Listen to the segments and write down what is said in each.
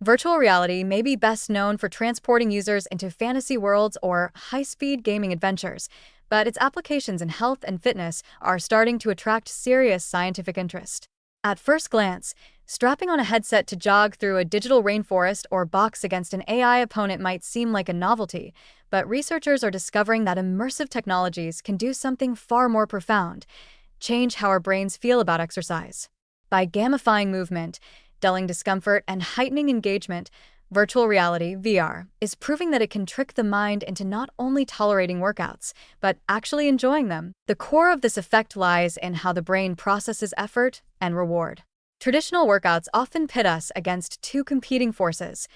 Virtual reality may be best known for transporting users into fantasy worlds or high-speed gaming adventures, but its applications in health and fitness are starting to attract serious scientific interest. At first glance, strapping on a headset to jog through a digital rainforest or box against an AI opponent might seem like a novelty, but researchers are discovering that immersive technologies can do something far more profound: change how our brains feel about exercise. By gamifying movement, dulling discomfort, and heightening engagement, virtual reality, VR, is proving that it can trick the mind into not only tolerating workouts, but actually enjoying them. The core of this effect lies in how the brain processes effort and reward. Traditional workouts often pit us against two competing forces: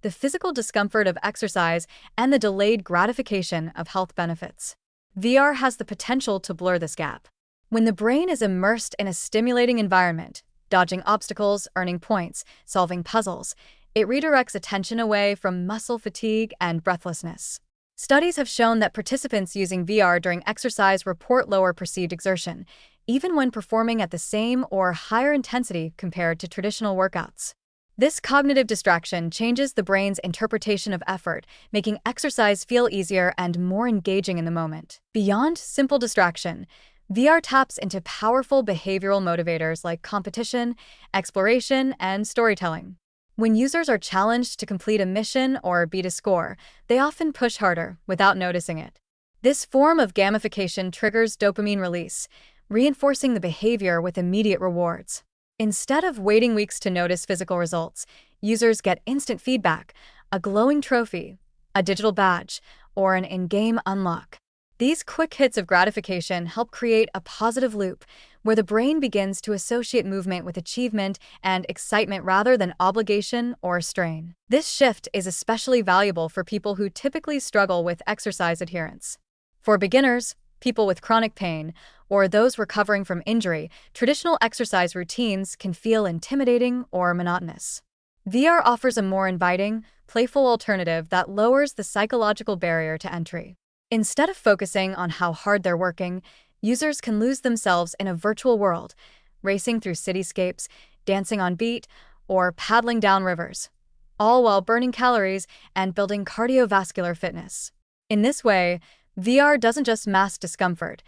the physical discomfort of exercise and the delayed gratification of health benefits. VR has the potential to blur this gap. When the brain is immersed in a stimulating environment, dodging obstacles, earning points, solving puzzles, it redirects attention away from muscle fatigue and breathlessness. Studies have shown that participants using VR during exercise report lower perceived exertion, even when performing at the same or higher intensity compared to traditional workouts. This cognitive distraction changes the brain's interpretation of effort, making exercise feel easier and more engaging in the moment. Beyond simple distraction, VR taps into powerful behavioral motivators like competition, exploration, and storytelling. When users are challenged to complete a mission or beat a score, they often push harder without noticing it. This form of gamification triggers dopamine release, reinforcing the behavior with immediate rewards. Instead of waiting weeks to notice physical results, users get instant feedback: a glowing trophy, a digital badge, or an in-game unlock. These quick hits of gratification help create a positive loop where the brain begins to associate movement with achievement and excitement rather than obligation or strain. This shift is especially valuable for people who typically struggle with exercise adherence. For beginners, people with chronic pain, or those recovering from injury, traditional exercise routines can feel intimidating or monotonous. VR offers a more inviting, playful alternative that lowers the psychological barrier to entry. Instead of focusing on how hard they're working, users can lose themselves in a virtual world, racing through cityscapes, dancing on beat, or paddling down rivers, all while burning calories and building cardiovascular fitness. In this way, VR doesn't just mask discomfort,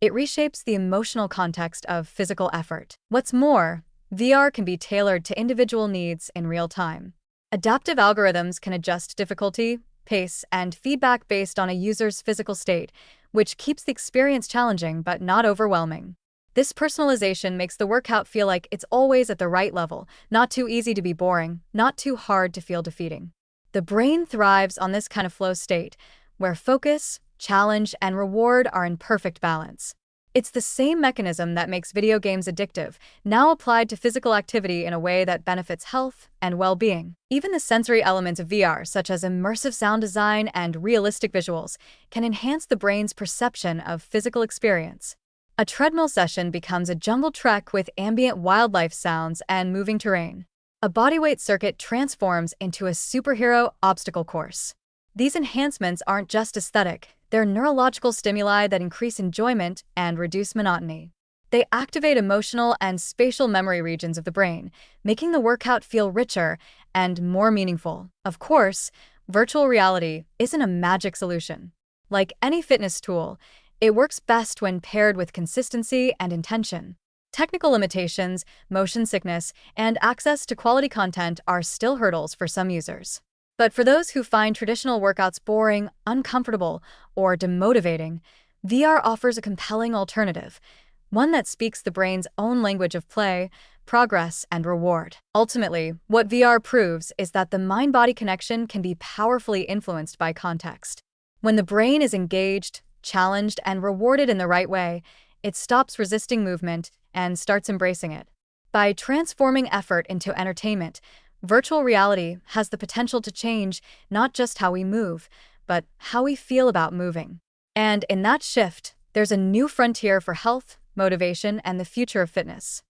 it reshapes the emotional context of physical effort. What's more, VR can be tailored to individual needs in real time. Adaptive algorithms can adjust difficulty, pace, and feedback based on a user's physical state, which keeps the experience challenging but not overwhelming. This personalization makes the workout feel like it's always at the right level, not too easy to be boring, not too hard to feel defeating. The brain thrives on this kind of flow state, where focus, challenge, and reward are in perfect balance. It's the same mechanism that makes video games addictive, now applied to physical activity in a way that benefits health and well-being. Even the sensory elements of VR, such as immersive sound design and realistic visuals, can enhance the brain's perception of physical experience. A treadmill session becomes a jumbled trek with ambient wildlife sounds and moving terrain. A bodyweight circuit transforms into a superhero obstacle course. These enhancements aren't just aesthetic, they're neurological stimuli that increase enjoyment and reduce monotony. They activate emotional and spatial memory regions of the brain, making the workout feel richer and more meaningful. Of course, virtual reality isn't a magic solution. Like any fitness tool, it works best when paired with consistency and intention. Technical limitations, motion sickness, and access to quality content are still hurdles for some users. But for those who find traditional workouts boring, uncomfortable, or demotivating, VR offers a compelling alternative, one that speaks the brain's own language of play, progress, and reward. Ultimately, what VR proves is that the mind-body connection can be powerfully influenced by context. When the brain is engaged, challenged, and rewarded in the right way, it stops resisting movement and starts embracing it. By transforming effort into entertainment, virtual reality has the potential to change not just how we move, but how we feel about moving. And in that shift, there's a new frontier for health, motivation, and the future of fitness.